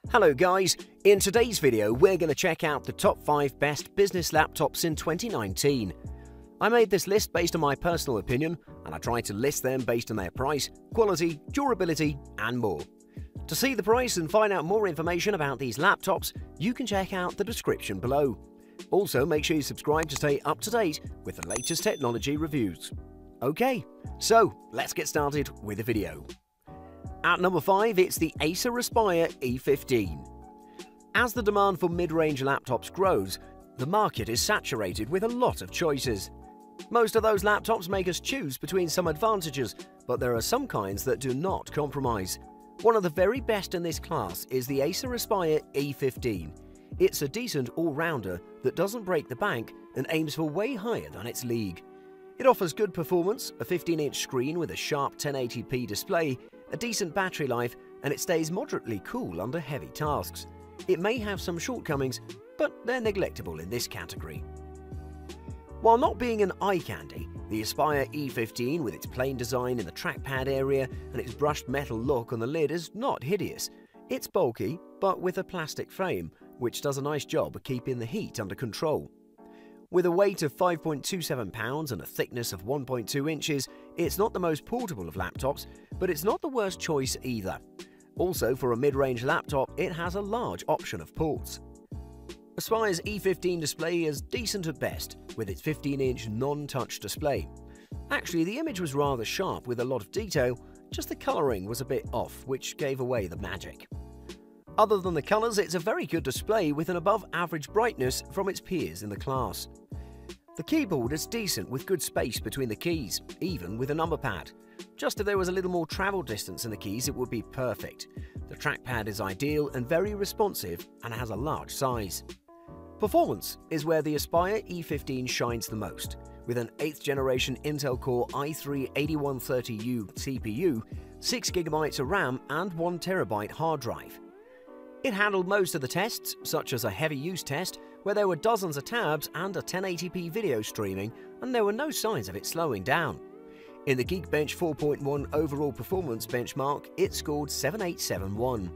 Hello guys, in today's video we're going to check out the top 5 best business laptops in 2019. I made this list based on my personal opinion and I tried to list them based on their price, quality, durability and more. To see the price and find out more information about these laptops, you can check out the description below. Also make sure you subscribe to stay up to date with the latest technology reviews. Okay, so let's get started with the video. At number 5, it's the Acer Aspire E15. As the demand for mid-range laptops grows, the market is saturated with a lot of choices. Most of those laptops make us choose between some advantages, but there are some kinds that do not compromise. One of the very best in this class is the Acer Aspire E15. It's a decent all-rounder that doesn't break the bank and aims for way higher than its league. It offers good performance, a 15-inch screen with a sharp 1080p display, a decent battery life, and it stays moderately cool under heavy tasks. It may have some shortcomings, but they're neglectable in this category. While not being an eye candy, the Aspire E15 with its plain design in the trackpad area and its brushed metal look on the lid is not hideous. It's bulky, but with a plastic frame, which does a nice job of keeping the heat under control. With a weight of 5.27 pounds and a thickness of 1.2 inches, it's not the most portable of laptops, but it's not the worst choice either. Also, for a mid-range laptop, it has a large option of ports. Aspire's E15 display is decent at best, with its 15-inch non-touch display. Actually, the image was rather sharp with a lot of detail, just the colouring was a bit off, which gave away the magic. Other than the colours, it's a very good display with an above-average brightness from its peers in the class. The keyboard is decent with good space between the keys, even with a number pad. Just if there was a little more travel distance in the keys, it would be perfect. The trackpad is ideal and very responsive and has a large size. Performance is where the Aspire E15 shines the most, with an 8th generation Intel Core i3-8130U CPU, 6GB of RAM and 1TB hard drive. It handled most of the tests, such as a heavy use test, where there were dozens of tabs and a 1080p video streaming, and there were no signs of it slowing down. In the Geekbench 4.1 overall performance benchmark, it scored 7871.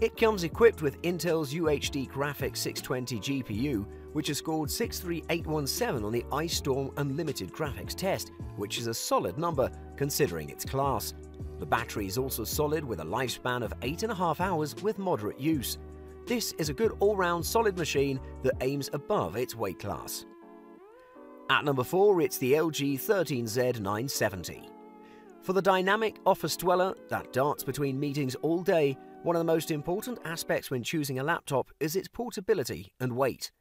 It comes equipped with Intel's UHD Graphics 620 GPU, which has scored 63817 on the Ice Storm Unlimited graphics test, which is a solid number considering its class. The battery is also solid with a lifespan of 8.5 hours with moderate use. This is a good all-round solid machine that aims above its weight class. At number 4, it's the LG 13Z970. For the dynamic office dweller that darts between meetings all day, one of the most important aspects when choosing a laptop is its portability and weight.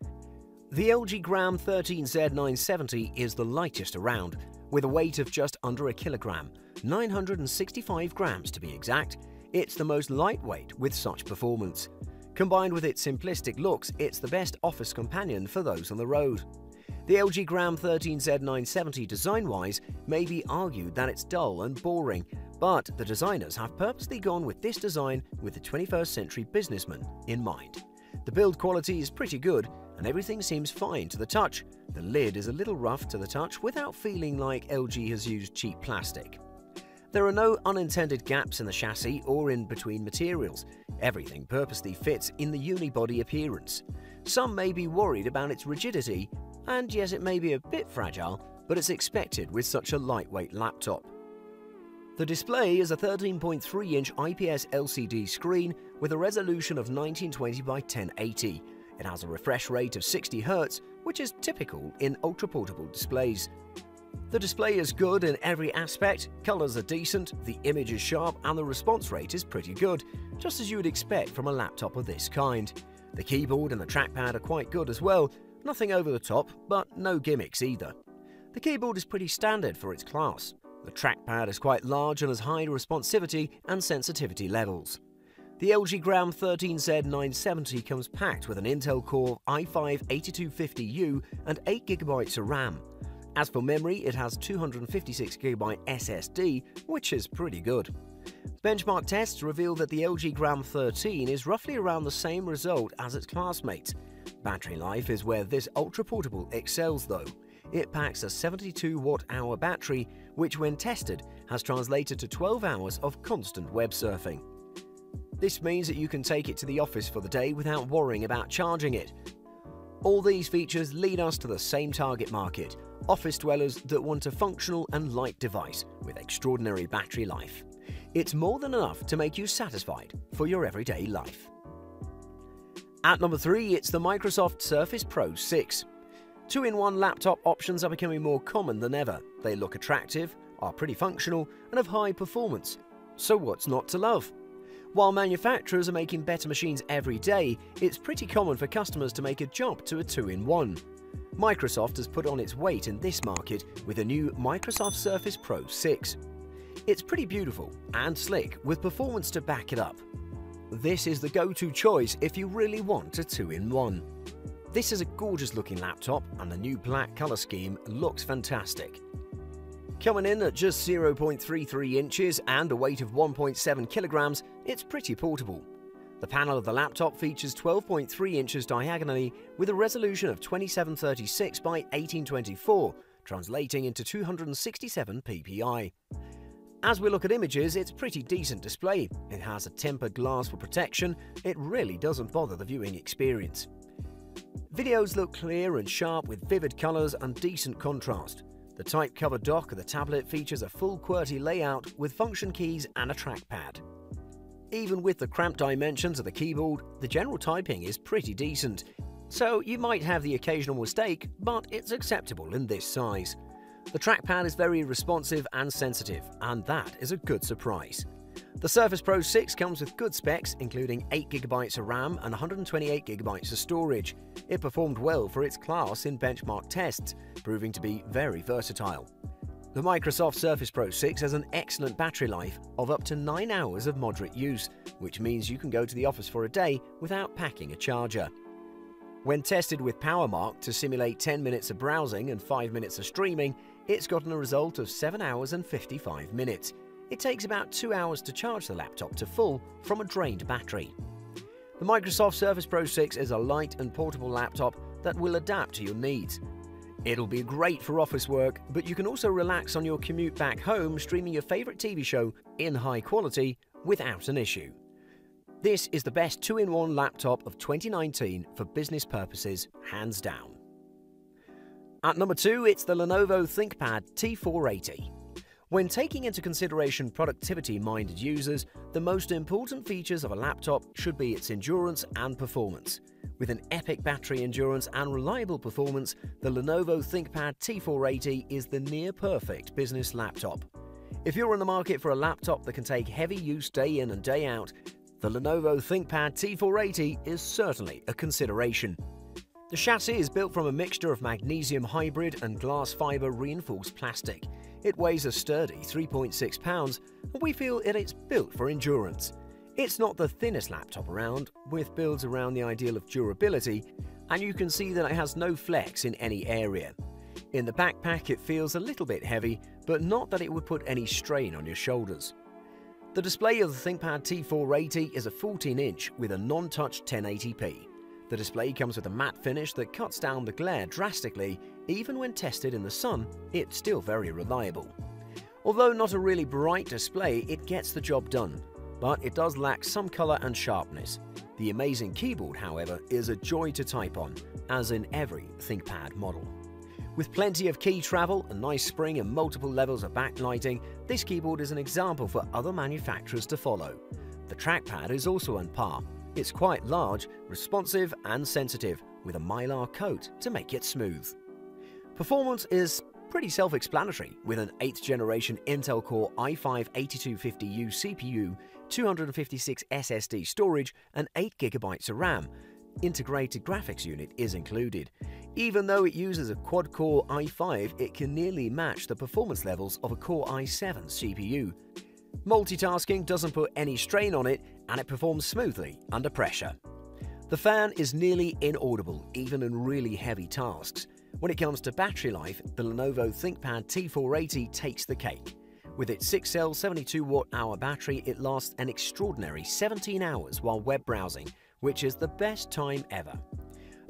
The LG Gram 13Z970 is the lightest around, with a weight of just under a kilogram, 965 grams to be exact. It's the most lightweight with such performance. Combined with its simplistic looks, it's the best office companion for those on the road. The LG Gram 13Z970 design-wise may be argued that it's dull and boring, but the designers have purposely gone with this design with the 21st century businessman in mind. The build quality is pretty good and everything seems fine to the touch. The lid is a little rough to the touch without feeling like LG has used cheap plastic. There are no unintended gaps in the chassis or in between materials. Everything purposely fits in the unibody appearance. Some may be worried about its rigidity, and yes, it may be a bit fragile, but it's expected with such a lightweight laptop. The display is a 13.3-inch IPS LCD screen with a resolution of 1920 by 1080. It has a refresh rate of 60 Hz, which is typical in ultra-portable displays. The display is good in every aspect, colors are decent, the image is sharp and the response rate is pretty good, just as you would expect from a laptop of this kind. The keyboard and the trackpad are quite good as well, nothing over the top, but no gimmicks either. The keyboard is pretty standard for its class. The trackpad is quite large and has high responsivity and sensitivity levels. The LG Gram 13Z970 comes packed with an Intel Core i5-8250U and 8GB of RAM. As for memory, it has 256GB SSD, which is pretty good. Benchmark tests reveal that the LG Gram 13 is roughly around the same result as its classmates. Battery life is where this ultra-portable excels though. It packs a 72 watt-hour battery, which when tested has translated to 12 hours of constant web surfing. This means that you can take it to the office for the day without worrying about charging it. All these features lead us to the same target market, office dwellers that want a functional and light device with extraordinary battery life. It's more than enough to make you satisfied for your everyday life. At number 3, it's the Microsoft Surface Pro 6. 2-in-1 laptop options are becoming more common than ever. They look attractive, are pretty functional, and have high performance. So what's not to love? While manufacturers are making better machines every day, it's pretty common for customers to make a jump to a 2-in-1. Microsoft has put on its weight in this market with a new Microsoft Surface Pro 6. It's pretty beautiful and slick with performance to back it up. This is the go-to choice if you really want a 2-in-1. This is a gorgeous looking laptop and the new black color scheme looks fantastic. Coming in at just 0.33 inches and a weight of 1.7 kilograms, it's pretty portable. The panel of the laptop features 12.3 inches diagonally with a resolution of 2736 by 1824, translating into 267 ppi. As we look at images, it's a pretty decent display. It has a tempered glass for protection. It really doesn't bother the viewing experience. Videos look clear and sharp with vivid colors and decent contrast. The type-cover dock of the tablet features a full QWERTY layout with function keys and a trackpad. Even with the cramped dimensions of the keyboard, the general typing is pretty decent. So you might have the occasional mistake, but it's acceptable in this size. The trackpad is very responsive and sensitive, and that is a good surprise. The Surface Pro 6 comes with good specs, including 8GB of RAM and 128GB of storage. It performed well for its class in benchmark tests, proving to be very versatile. The Microsoft Surface Pro 6 has an excellent battery life of up to 9 hours of moderate use, which means you can go to the office for a day without packing a charger. When tested with PowerMark to simulate 10 minutes of browsing and 5 minutes of streaming, it's gotten a result of 7 hours and 55 minutes. It takes about 2 hours to charge the laptop to full from a drained battery. The Microsoft Surface Pro 6 is a light and portable laptop that will adapt to your needs. It'll be great for office work, but you can also relax on your commute back home streaming your favorite TV show in high quality without an issue. This is the best 2-in-1 laptop of 2019 for business purposes, hands down. At number 2, it's the Lenovo ThinkPad T480. When taking into consideration productivity-minded users, the most important features of a laptop should be its endurance and performance. With an epic battery endurance and reliable performance, the Lenovo ThinkPad T480 is the near-perfect business laptop. If you're in the market for a laptop that can take heavy use day in and day out, the Lenovo ThinkPad T480 is certainly a consideration. The chassis is built from a mixture of magnesium hybrid and glass fiber reinforced plastic. It weighs a sturdy 3.6 pounds, and we feel it is built for endurance. It's not the thinnest laptop around, with builds around the ideal of durability, and you can see that it has no flex in any area. In the backpack it feels a little bit heavy, but not that it would put any strain on your shoulders. The display of the ThinkPad T480 is a 14-inch with a non-touch 1080p. The display comes with a matte finish that cuts down the glare drastically. Even when tested in the sun, it's still very reliable. Although not a really bright display, it gets the job done, but it does lack some color and sharpness. The amazing keyboard, however, is a joy to type on, as in every ThinkPad model. With plenty of key travel, a nice spring and multiple levels of backlighting, this keyboard is an example for other manufacturers to follow. The trackpad is also on par. It's quite large, responsive and sensitive, with a mylar coat to make it smooth. Performance is pretty self-explanatory, with an 8th generation Intel Core i5-8250U CPU, 256 SSD storage and 8GB of RAM. Integrated graphics unit is included. Even though it uses a quad-core i5, it can nearly match the performance levels of a Core i7 CPU. Multitasking doesn't put any strain on it, and it performs smoothly under pressure. The fan is nearly inaudible, even in really heavy tasks. When it comes to battery life, the Lenovo ThinkPad T480 takes the cake. With its 6-cell 72-watt-hour battery, it lasts an extraordinary 17 hours while web browsing, which is the best time ever.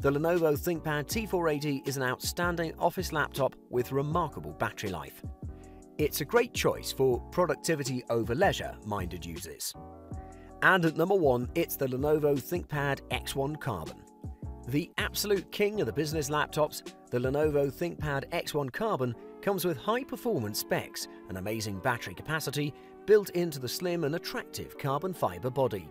The Lenovo ThinkPad T480 is an outstanding office laptop with remarkable battery life. It's a great choice for productivity over leisure-minded users. And at number 1, it's the Lenovo ThinkPad X1 Carbon. The absolute king of the business laptops, the Lenovo ThinkPad X1 Carbon comes with high-performance specs and amazing battery capacity built into the slim and attractive carbon fiber body.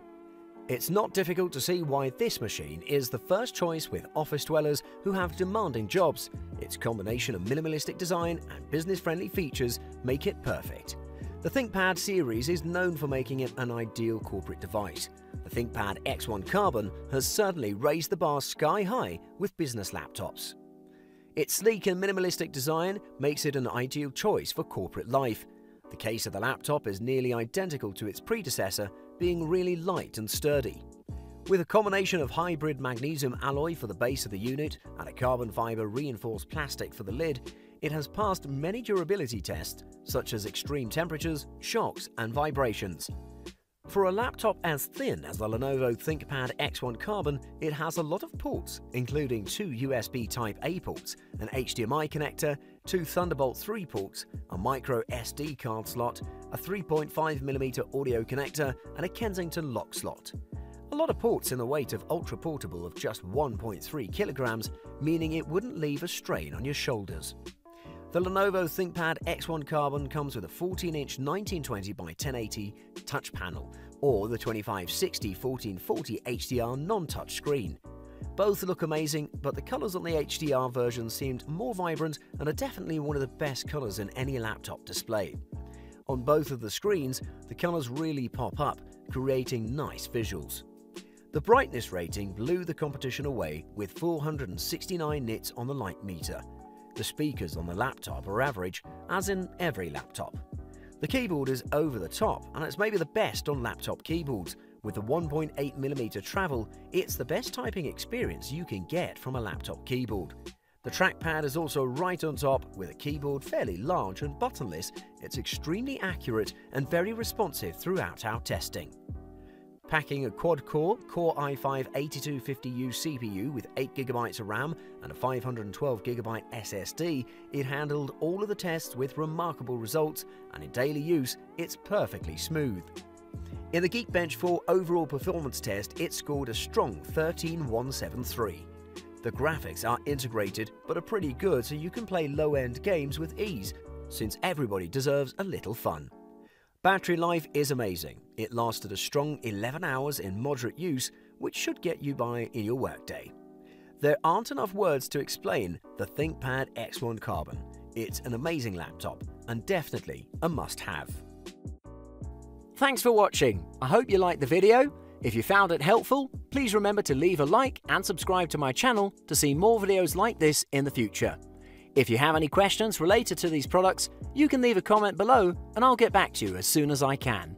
It's not difficult to see why this machine is the first choice with office dwellers who have demanding jobs. Its combination of minimalistic design and business-friendly features make it perfect. The ThinkPad series is known for making it an ideal corporate device. The ThinkPad X1 Carbon has certainly raised the bar sky high with business laptops. Its sleek and minimalistic design makes it an ideal choice for corporate life. The case of the laptop is nearly identical to its predecessor, being really light and sturdy. With a combination of hybrid magnesium alloy for the base of the unit and a carbon fiber reinforced plastic for the lid, it has passed many durability tests such as extreme temperatures, shocks, and vibrations. For a laptop as thin as the Lenovo ThinkPad X1 Carbon, it has a lot of ports, including 2 USB Type-A ports, an HDMI connector, 2 Thunderbolt 3 ports, a micro SD card slot, a 3.5mm audio connector, and a Kensington lock slot. A lot of ports in the weight of ultra-portable of just 1.3 kilograms, meaning it wouldn't leave a strain on your shoulders. The Lenovo ThinkPad X1 Carbon comes with a 14-inch 1920 by 1080 touch panel or the 2560 1440 HDR non-touch screen. Both look amazing, but the colors on the HDR version seemed more vibrant and are definitely one of the best colors in any laptop display. On both of the screens, the colors really pop up, creating nice visuals. The brightness rating blew the competition away with 469 nits on the light meter. The speakers on the laptop are average, as in every laptop. The keyboard is over the top, and it's maybe the best on laptop keyboards. With the 1.8mm travel, it's the best typing experience you can get from a laptop keyboard. The trackpad is also right on top. With a keyboard fairly large and buttonless, it's extremely accurate and very responsive throughout our testing. Packing a quad-core Core i5-8250U CPU with 8GB of RAM and a 512GB SSD, it handled all of the tests with remarkable results, and in daily use, it's perfectly smooth. In the Geekbench 4 overall performance test, it scored a strong 13173. The graphics are integrated but are pretty good, so you can play low-end games with ease, since everybody deserves a little fun. Battery life is amazing. It lasted a strong 11 hours in moderate use, which should get you by in your workday. There aren't enough words to explain the ThinkPad X1 Carbon. It's an amazing laptop and definitely a must-have. Thanks for watching. I hope you liked the video. If you found it helpful, please remember to leave a like and subscribe to my channel to see more videos like this in the future. If you have any questions related to these products, you can leave a comment below and I'll get back to you as soon as I can.